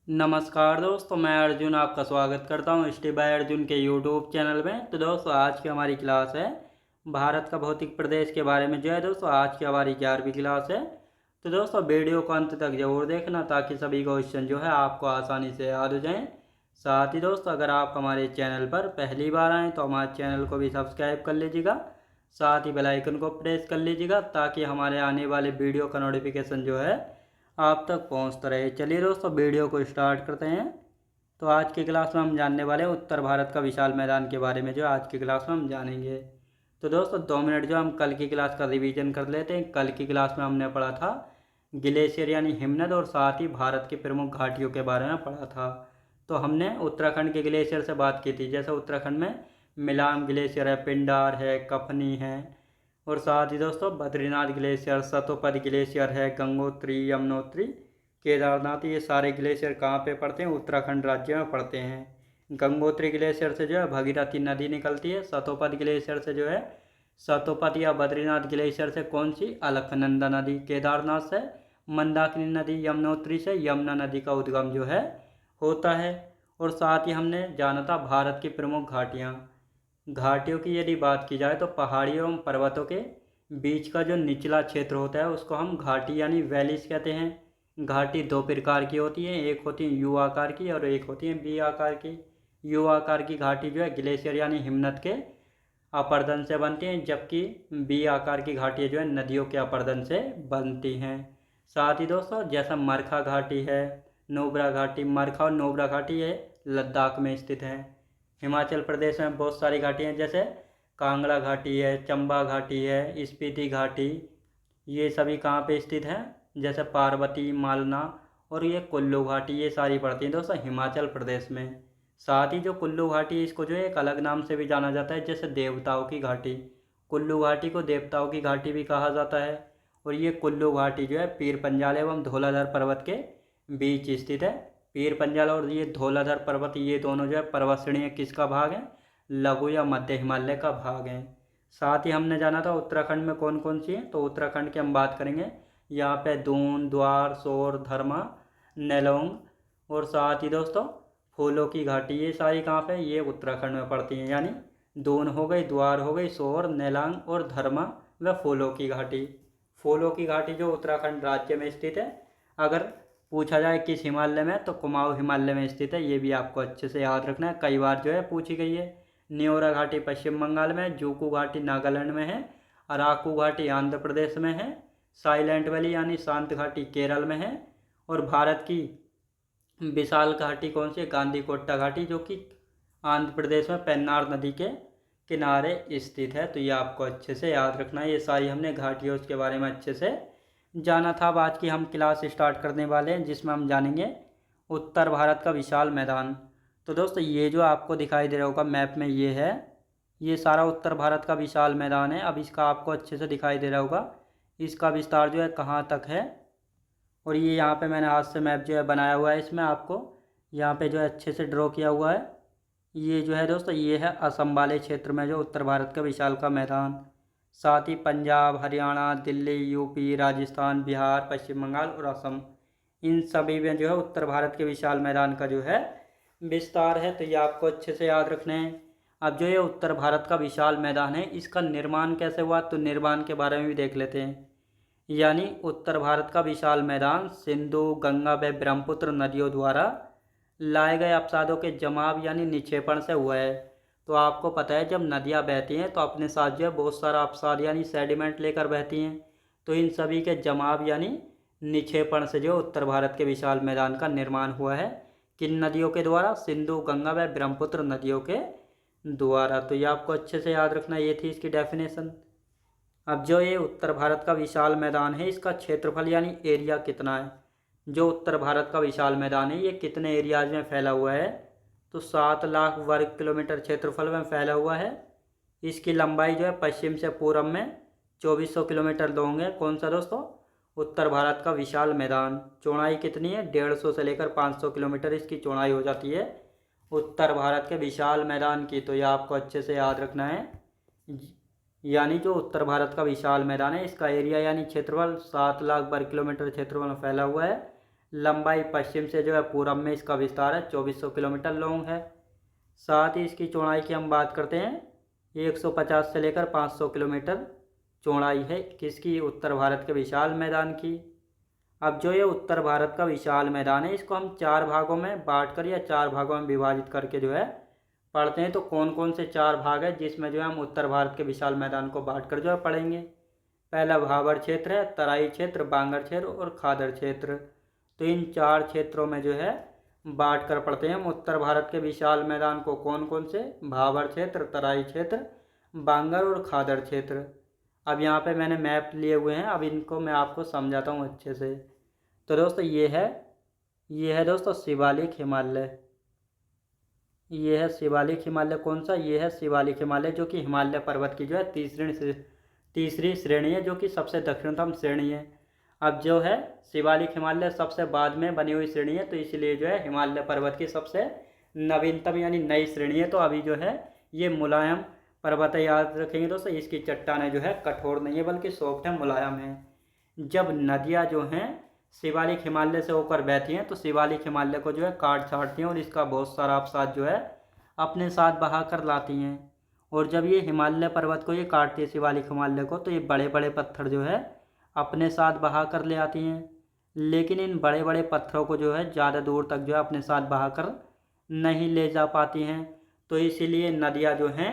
नमस्कार दोस्तों, मैं अर्जुन आपका स्वागत करता हूँ स्टेप बाय अर्जुन के यूट्यूब चैनल में। तो दोस्तों आज की हमारी क्लास है भारत का भौतिक प्रदेश के बारे में। जो है दोस्तों आज की हमारी 11वीं क्लास है। तो दोस्तों वीडियो को अंत तक जरूर देखना ताकि सभी क्वेश्चन जो है आपको आसानी से याद हो जाएं। साथ ही दोस्तों अगर आप हमारे चैनल पर पहली बार आएँ तो हमारे चैनल को भी सब्सक्राइब कर लीजिएगा। साथ ही बेल आइकन को प्रेस कर लीजिएगा ताकि हमारे आने वाले वीडियो का नोटिफिकेशन जो है आप तक पहुंचता रहे। चलिए दोस्तों वीडियो को स्टार्ट करते हैं। तो आज की क्लास में हम जानने वाले हैं उत्तर भारत का विशाल मैदान के बारे में, जो आज की क्लास में हम जानेंगे। तो दोस्तों 2 मिनट जो हम कल की क्लास का रिवीजन कर लेते हैं। कल की क्लास में हमने पढ़ा था ग्लेशियर यानी हिमनद और साथ ही भारत की प्रमुख घाटियों के बारे में पढ़ा था। तो हमने उत्तराखंड के ग्लेशियर से बात की थी, जैसे उत्तराखंड में मिलाम ग्लेशियर है, पिंडार है, कफनी है और साथ ही दोस्तों बद्रीनाथ ग्लेशियर, सतोपद ग्लेशियर है, गंगोत्री, यमुनोत्री, केदारनाथ, ये सारे ग्लेशियर कहाँ पे पड़ते हैं? उत्तराखंड राज्य में पड़ते हैं। गंगोत्री ग्लेशियर से जो है भगीरथी नदी निकलती है। सतोपद ग्लेशियर से जो है सतोपद या बद्रीनाथ ग्लेशियर से कौन सी? अलकनंदा नदी। केदारनाथ से मंदाकिनी नदी। यमुनोत्री से यमुना नदी का उद्गम जो है होता है। और साथ ही हमने जाना था भारत की प्रमुख घाटियाँ। घाटियों की यदि बात की जाए तो पहाड़ियों एवं पर्वतों के बीच का जो निचला क्षेत्र होता है उसको हम घाटी यानी वैलीज कहते हैं। घाटी दो प्रकार की होती है, एक होती है यू आकार की और एक होती है बी आकार की। यू आकार की घाटी जो है ग्लेशियर यानी हिमनद के अपर्दन से बनती हैं, जबकि बी आकार की घाटियाँ जो है नदियों के अपर्दन से बनती हैं। साथ ही दोस्तों जैसा मरखा घाटी है, नोब्रा घाटी, मरखा और नोब्रा घाटी ये लद्दाख में स्थित है। हिमाचल प्रदेश में बहुत सारी घाटी हैं, जैसे कांगड़ा घाटी है, चंबा घाटी है, स्पीति घाटी, ये सभी कहाँ पे स्थित हैं? जैसे पार्वती, मालना और ये कुल्लू घाटी, ये सारी पड़ती हैं दोस्तों हिमाचल प्रदेश में। साथ ही जो कुल्लू घाटी इसको जो है एक अलग नाम से भी जाना जाता है, जैसे देवताओं की घाटी। कुल्लू घाटी को देवताओं की घाटी भी कहा जाता है। और ये कुल्लू घाटी जो है पीर पंजाल एवं धौलाधर पर्वत के बीच स्थित है। पीर पंजाल और ये धौलाधर पर्वत ये दोनों जो है पर्वत श्रेणी किसका भाग है? लघु या मध्य हिमालय का भाग है। साथ ही हमने जाना था उत्तराखंड में कौन कौन सी है। तो उत्तराखंड की हम बात करेंगे, यहाँ पे दून, द्वार, सोर, धर्मा, नेलोंग और साथ ही दोस्तों फूलों की घाटी, ये सारी कहाँ पे? ये उत्तराखंड में पड़ती हैं। यानी दून हो गई, द्वार हो गई, सोर, नेलांग और धर्मा व फूलों की घाटी। फूलों की घाटी जो उत्तराखंड राज्य में स्थित है। अगर पूछा जाए किस हिमालय में, तो कुमाऊं हिमालय में स्थित है। ये भी आपको अच्छे से याद रखना है, कई बार जो है पूछी गई है। न्योरा घाटी पश्चिम बंगाल में, जूकू घाटी नागालैंड में है, अराकू घाटी आंध्र प्रदेश में है, साइलेंट वैली यानी शांत घाटी केरल में है और भारत की विशाल घाटी कौन सी है? गांधीकोट्टा घाटी, जो कि आंध्र प्रदेश में पेन्नार नदी के किनारे स्थित है। तो ये आपको अच्छे से याद रखना है। ये सारी हमने घाटियों के बारे में अच्छे से जाना था। अब आज की हम क्लास स्टार्ट करने वाले हैं, जिसमें हम जानेंगे उत्तर भारत का विशाल मैदान। तो दोस्तों ये जो आपको दिखाई दे रहा होगा मैप में, ये है, ये सारा उत्तर भारत का विशाल मैदान है। अब इसका आपको अच्छे से दिखाई दे रहा होगा इसका विस्तार जो है कहाँ तक है। और ये यहाँ पे मैंने हाथ से मैप जो है बनाया हुआ है, इसमें आपको यहाँ पे जो है अच्छे से ड्रॉ किया हुआ है। ये जो है दोस्तों ये है असम वाले क्षेत्र में जो उत्तर भारत का विशाल का मैदान। साथ ही पंजाब, हरियाणा, दिल्ली, यूपी, राजस्थान, बिहार, पश्चिम बंगाल और असम, इन सभी में जो है उत्तर भारत के विशाल मैदान का जो है विस्तार है। तो ये आपको अच्छे से याद रखना है। अब जो ये उत्तर भारत का विशाल मैदान है, इसका निर्माण कैसे हुआ? तो निर्माण के बारे में भी देख लेते हैं। यानी उत्तर भारत का विशाल मैदान सिंधु, गंगा व ब्रह्मपुत्र नदियों द्वारा लाए गए अपसादों के जमाव यानी निक्षेपण से हुआ है। तो आपको पता है जब नदियाँ बहती हैं तो अपने साथ जो है बहुत सारा अपसाद यानी सेडिमेंट लेकर बहती हैं। तो इन सभी के जमाव यानी निक्षेपण से जो उत्तर भारत के विशाल मैदान का निर्माण हुआ है। किन नदियों के द्वारा? सिंधु, गंगा व ब्रह्मपुत्र नदियों के द्वारा। तो ये आपको अच्छे से याद रखना, ये थी इसकी डेफिनेशन। अब जो ये उत्तर भारत का विशाल मैदान है, इसका क्षेत्रफल यानी एरिया कितना है? जो उत्तर भारत का विशाल मैदान है ये कितने एरियाज में फैला हुआ है? तो 7 लाख वर्ग किलोमीटर क्षेत्रफल में फैला हुआ है। इसकी लंबाई जो है पश्चिम से पूर्व में 2400 किलोमीटर होंगे। कौन सा दोस्तों? उत्तर भारत का विशाल मैदान। चौड़ाई कितनी है? 150 से लेकर 500 किलोमीटर इसकी चौड़ाई हो जाती है उत्तर भारत के विशाल मैदान की। तो यह आपको अच्छे से याद रखना है। यानी जो उत्तर भारत का विशाल मैदान है, इसका एरिया यानी क्षेत्रफल 7 लाख वर्ग किलोमीटर क्षेत्रफल में फैला हुआ है। लंबाई पश्चिम से जो है पूरब में इसका विस्तार है 2400 किलोमीटर लॉन्ग है। साथ ही इसकी चौड़ाई की हम बात करते हैं 150 से लेकर 500 किलोमीटर चौड़ाई है किसकी, उत्तर भारत के विशाल मैदान की। अब जो ये उत्तर भारत का विशाल मैदान है इसको हम 4 भागों में बांटकर या 4 भागों में विभाजित करके जो है पढ़ते हैं। तो कौन कौन से 4 भाग है जिसमें जो है हम उत्तर भारत के विशाल मैदान को बांटकर जो है पढ़ेंगे। पहला भाबर क्षेत्र है, तराई क्षेत्र, बांगर क्षेत्र और खादर क्षेत्र। तो इन 4 क्षेत्रों में जो है बांट कर पढ़ते हैं हम उत्तर भारत के विशाल मैदान को। कौन कौन से, भाबर क्षेत्र, तराई क्षेत्र, बांगर और खादर क्षेत्र। अब यहाँ पे मैंने मैप लिए हुए हैं, अब इनको मैं आपको समझाता हूँ अच्छे से। तो दोस्तों ये है दोस्तों शिवालिक हिमालय। ये है शिवालिक हिमालय। कौन सा, ये है शिवालिक हिमालय जो कि हिमालय पर्वत की जो है तीसरी श्रेणी है, जो कि सबसे दक्षिणतम श्रेणी है। अब जो है शिवालिक हिमालय सबसे बाद में बनी हुई श्रेणी है, तो इसलिए जो है हिमालय पर्वत की सबसे नवीनतम यानी नई श्रेणी है। तो अभी जो है ये मुलायम पर्वत है, याद रखेंगे दोस्तों। इसकी चट्टानें जो है कठोर नहीं है बल्कि सॉफ्ट है, मुलायम है। जब नदियाँ जो हैं शिवालिक हिमालय से होकर बहती हैं तो शिवालिक हिमालय को जो है काट छाटती हैं और इसका बहुत सारा अवसाद जो है अपने साथ बहा कर लाती हैं। और जब ये हिमालय पर्वत को ये काटती है शिवालिक हिमालय को, तो ये बड़े बड़े पत्थर जो है अपने साथ बहा कर ले आती हैं। लेकिन इन बड़े बड़े पत्थरों को जो है ज़्यादा दूर तक जो है अपने साथ बहा कर नहीं ले जा पाती हैं। तो इसीलिए नदियाँ जो हैं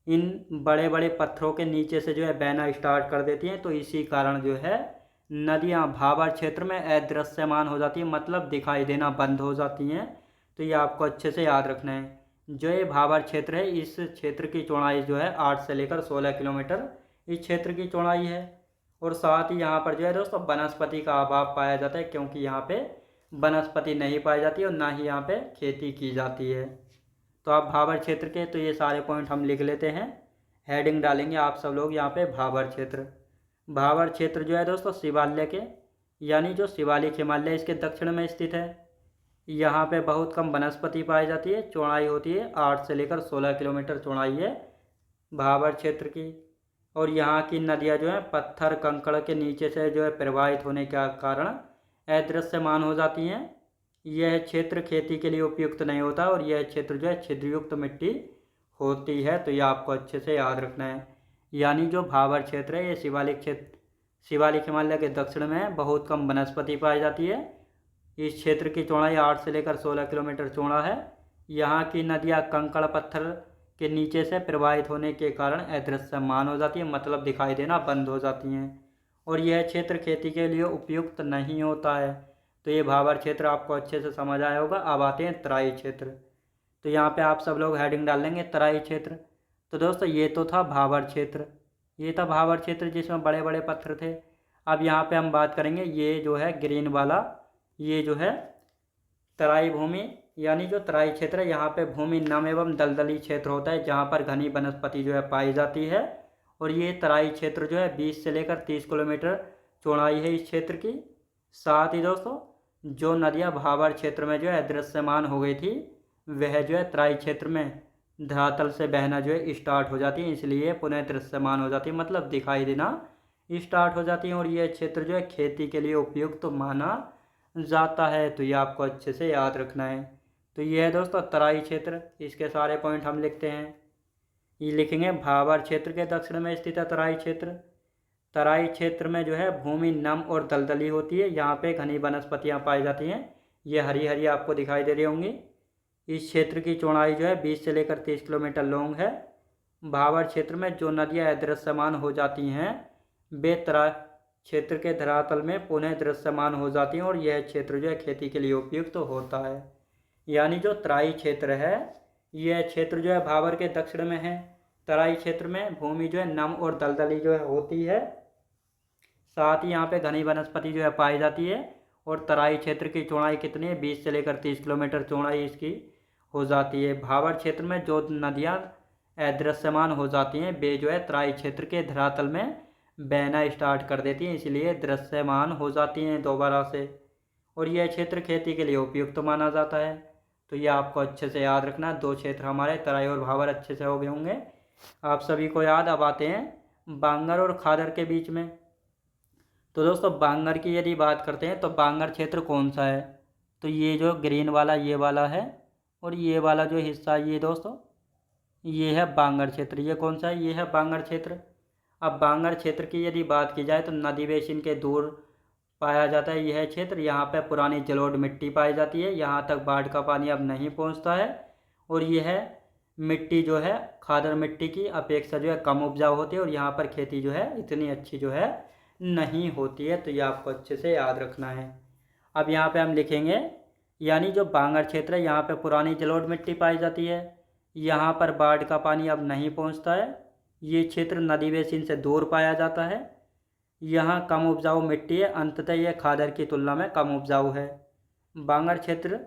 इन बड़े बड़े पत्थरों के नीचे से जो है बहना स्टार्ट कर देती हैं। तो इसी कारण जो है नदियाँ भाबर क्षेत्र में अदृश्यमान हो जाती हैं, मतलब दिखाई देना बंद हो जाती हैं। तो ये आपको अच्छे से याद रखना है। जो ये भाबर क्षेत्र है इस क्षेत्र की चौड़ाई जो है 8 से लेकर 16 किलोमीटर इस क्षेत्र की चौड़ाई है। और साथ ही यहाँ पर जो है दोस्तों वनस्पति का अभाव पाया जाता है, क्योंकि यहाँ पे वनस्पति नहीं पाई जाती और ना ही यहाँ पे खेती की जाती है। तो आप भाबर क्षेत्र के तो ये सारे पॉइंट हम लिख लेते हैं, हेडिंग डालेंगे आप सब लोग यहाँ पे। भाबर क्षेत्र जो है दोस्तों शिवालय के यानी जो शिवालिक हिमालय इसके दक्षिण में स्थित है। यहाँ पे बहुत कम वनस्पति पाई जाती है। चौड़ाई होती है 8 से लेकर 16 किलोमीटर चौड़ाई है भाबर क्षेत्र की। और यहाँ की नदियाँ जो है पत्थर कंकड़ के नीचे से जो है प्रवाहित होने के कारण अदृश्यमान हो जाती हैं। यह क्षेत्र खेती के लिए उपयुक्त नहीं होता और यह क्षेत्र जो है छिद्रयुक्त मिट्टी होती है। तो यह आपको अच्छे से याद रखना है। यानी जो भाबर क्षेत्र है ये शिवालिक हिमालय के दक्षिण में बहुत कम वनस्पति पाई जाती है। इस क्षेत्र की चौड़ाई 8 से लेकर 16 किलोमीटर चौड़ा है। यहाँ की नदियाँ कंकड़ पत्थर के नीचे से प्रवाहित होने के कारण अदृश्यमान हो जाती है, मतलब दिखाई देना बंद हो जाती हैं। और यह क्षेत्र खेती के लिए उपयुक्त नहीं होता है। तो ये भाबर क्षेत्र आपको अच्छे से समझ आया होगा। अब आते हैं तराई क्षेत्र। तो यहाँ पे आप सब लोग हेडिंग डाल लेंगे तराई क्षेत्र। तो दोस्तों ये तो था भाबर क्षेत्र, ये था भाबर क्षेत्र जिसमें बड़े बड़े पत्थर थे। अब यहाँ पे हम बात करेंगे ये जो है ग्रीन वाला, ये जो है तराई भूमि यानी जो तराई क्षेत्र है। यहाँ पे भूमि नम एवं दलदली क्षेत्र होता है जहाँ पर घनी वनस्पति जो है पाई जाती है। और ये तराई क्षेत्र जो है 20 से लेकर 30 किलोमीटर चौड़ाई है इस क्षेत्र की। साथ ही दोस्तों जो नदियाँ भाबर क्षेत्र में जो है अदृश्यमान हो गई थी वह जो है तराई क्षेत्र में धरातल से बहना जो है स्टार्ट हो जाती है, इसलिए पुनः दृश्यमान हो जाती है, मतलब दिखाई देना स्टार्ट हो जाती है। और यह क्षेत्र जो है खेती के लिए उपयुक्त माना जाता है। तो ये आपको अच्छे से याद रखना है। तो ये है दोस्तों तराई क्षेत्र, इसके सारे पॉइंट हम लिखते हैं। ये लिखेंगे भाबर क्षेत्र के दक्षिण में स्थित है तराई क्षेत्र। तराई क्षेत्र में जो है भूमि नम और दलदली होती है, यहाँ पे घनी वनस्पतियाँ पाई जाती हैं। ये हरी हरी आपको दिखाई दे रही होंगी। इस क्षेत्र की चौड़ाई जो है 20 से लेकर 30 किलोमीटर लॉन्ग है। भाबर क्षेत्र में जो नदियाँ अदृश्यमान हो जाती हैं वे तराई क्षेत्र के धरातल में पुनः दृश्यमान हो जाती हैं और यह क्षेत्र जो है खेती के लिए उपयुक्त होता है। यानी जो तराई क्षेत्र है यह क्षेत्र जो है भाबर के दक्षिण में है। तराई क्षेत्र में भूमि जो है नम और दलदली जो है होती है, साथ ही यहाँ पे घनी वनस्पति जो है पाई जाती है। और तराई क्षेत्र की चौड़ाई कितनी है, 20 से लेकर 30 किलोमीटर चौड़ाई इसकी हो जाती है। भाबर क्षेत्र में जो नदियाँ अदृश्यमान हो जाती हैं वे जो है तराई क्षेत्र के धरातल में बहना स्टार्ट कर देती हैं, इसलिए दृश्यमान हो जाती हैं दोबारा से। और यह क्षेत्र खेती के लिए उपयुक्त माना जाता है। तो ये आपको अच्छे से याद रखना। 2 क्षेत्र हमारे तराई और भाबर अच्छे से हो गए होंगे आप सभी को याद। अब आते हैं बांगर और खादर के बीच में। तो दोस्तों बांगर की यदि बात करते हैं तो बांगर क्षेत्र कौन सा है, तो ये जो ग्रीन वाला ये वाला है, और ये वाला जो हिस्सा ये दोस्तों ये है बांगर क्षेत्र। ये कौन सा है, ये है बांगर क्षेत्र। अब बांगर क्षेत्र की यदि बात की जाए तो नदी बेसिन के दूर पाया जाता है यह क्षेत्र। यहाँ पे पुरानी जलोढ़ मिट्टी पाई जाती है, यहाँ तक बाढ़ का पानी अब नहीं पहुँचता है, और यह मिट्टी जो है खादर मिट्टी की अपेक्षा जो है कम उपजाऊ होती है, और यहाँ पर खेती जो है इतनी अच्छी जो है नहीं होती है। तो ये आपको अच्छे से याद रखना है। अब यहाँ पे हम लिखेंगे यानी जो बांगर क्षेत्र है यहाँ पे पुरानी जलोढ़ मिट्टी पाई जाती है, यहाँ पर बाढ़ का पानी अब नहीं पहुँचता है, ये क्षेत्र नदी बेसिन से दूर पाया जाता है, यहाँ कम उपजाऊ मिट्टी है, अंततः यह खादर की तुलना में कम उपजाऊ है। बांगर क्षेत्र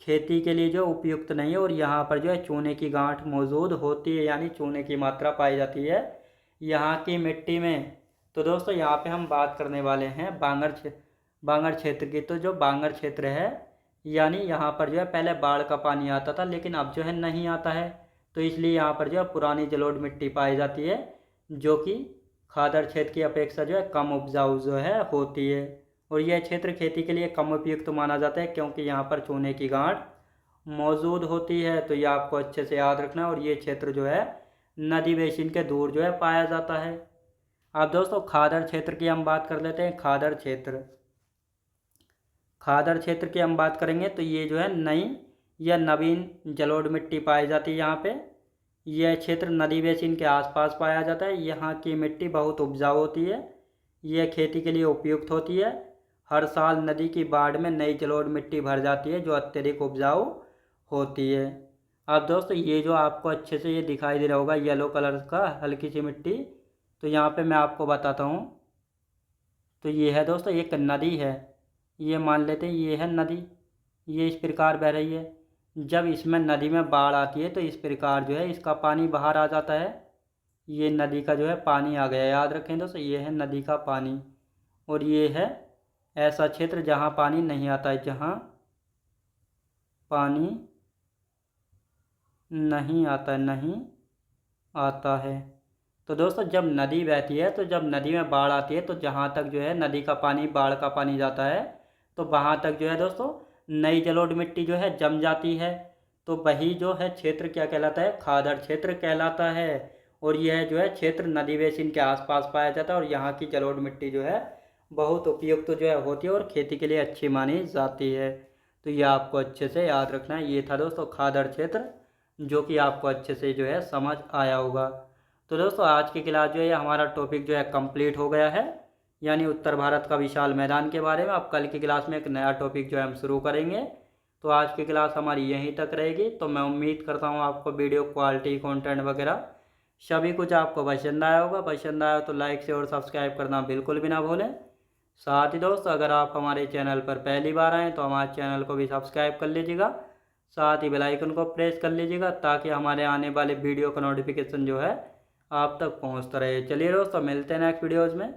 खेती के लिए जो उपयुक्त नहीं है, और यहाँ पर जो है चूने की गांठ मौजूद होती है, यानी चूने की मात्रा पाई जाती है यहाँ की मिट्टी में। तो दोस्तों यहाँ पे हम बात करने वाले हैं बांगर क्षेत्र की। तो जो बांगर क्षेत्र है यानी यहाँ पर जो है पहले बाढ़ का पानी आता था, लेकिन अब जो है नहीं आता है, तो इसलिए यहाँ पर जो है पुरानी जलोढ़ मिट्टी पाई जाती है, जो कि खादर क्षेत्र की अपेक्षा जो है कम उपजाऊ जो है होती है, और यह क्षेत्र खेती के लिए कम उपयुक्त माना जाता है क्योंकि यहाँ पर चूने की गांठ मौजूद होती है। तो ये आपको अच्छे से याद रखना है, और ये क्षेत्र जो है नदी बेसिन के दूर जो है पाया जाता है। अब दोस्तों खादर क्षेत्र की हम बात कर लेते हैं। खादर क्षेत्र की हम बात करेंगे तो ये जो है नई या नवीन जलोढ़ मिट्टी पाई जाती है यहाँ पे। यह क्षेत्र नदी बेसिन के आसपास पाया जाता है, यहाँ की मिट्टी बहुत उपजाऊ होती है, यह खेती के लिए उपयुक्त होती है। हर साल नदी की बाढ़ में नई जलोढ़ मिट्टी भर जाती है जो अत्यधिक उपजाऊ होती है। अब दोस्तों ये जो आपको अच्छे से ये दिखाई दे रहा होगा येलो कलर का हल्की सी मिट्टी, तो यहाँ पे मैं आपको बताता हूँ। तो ये है दोस्तों एक नदी है, ये मान लेते हैं ये है नदी, ये इस प्रकार बह रही है। जब इसमें नदी में बाढ़ आती है तो इस प्रकार जो है इसका पानी बाहर आ जाता है, ये नदी का जो है पानी आ गया। याद रखें दोस्तों ये है नदी का पानी, और ये है ऐसा क्षेत्र जहाँ पानी नहीं आता है, जहाँ पानी नहीं आता है। तो दोस्तों जब नदी बहती है, तो जब नदी में बाढ़ आती है तो जहाँ तक जो है नदी का पानी बाढ़ का पानी जाता है, तो वहाँ तक जो है दोस्तों नई जलोढ़ मिट्टी जो है जम जाती है। तो वही जो है क्षेत्र क्या कहलाता है, खादर क्षेत्र कहलाता है। और यह जो है क्षेत्र नदी बेसिन के आसपास पाया जाता है, और यहाँ की जलोढ़ मिट्टी जो है बहुत उपयुक्त जो है होती है और खेती के लिए अच्छी मानी जाती है। तो ये आपको अच्छे से याद रखना है। ये था दोस्तों खादर क्षेत्र, जो कि आपको अच्छे से जो है समझ आया होगा। तो दोस्तों आज की क्लास जो है हमारा टॉपिक जो है कंप्लीट हो गया है, यानी उत्तर भारत का विशाल मैदान के बारे में। अब कल की क्लास में एक नया टॉपिक जो है हम शुरू करेंगे। तो आज की क्लास हमारी यहीं तक रहेगी। तो मैं उम्मीद करता हूँ आपको वीडियो क्वालिटी कंटेंट वगैरह सभी कुछ आपको पसंद आया होगा। पसंद आया तो लाइक से और सब्सक्राइब करना बिल्कुल भी ना भूलें। साथ ही दोस्तों अगर आप हमारे चैनल पर पहली बार आएँ तो हमारे चैनल को भी सब्सक्राइब कर लीजिएगा, साथ ही बेल आइकन को प्रेस कर लीजिएगा, ताकि हमारे आने वाले वीडियो का नोटिफिकेशन जो है आप तक पहुंचता रहे। चलिए दोस्तों मिलते हैं नेक्स्ट वीडियोज़ में।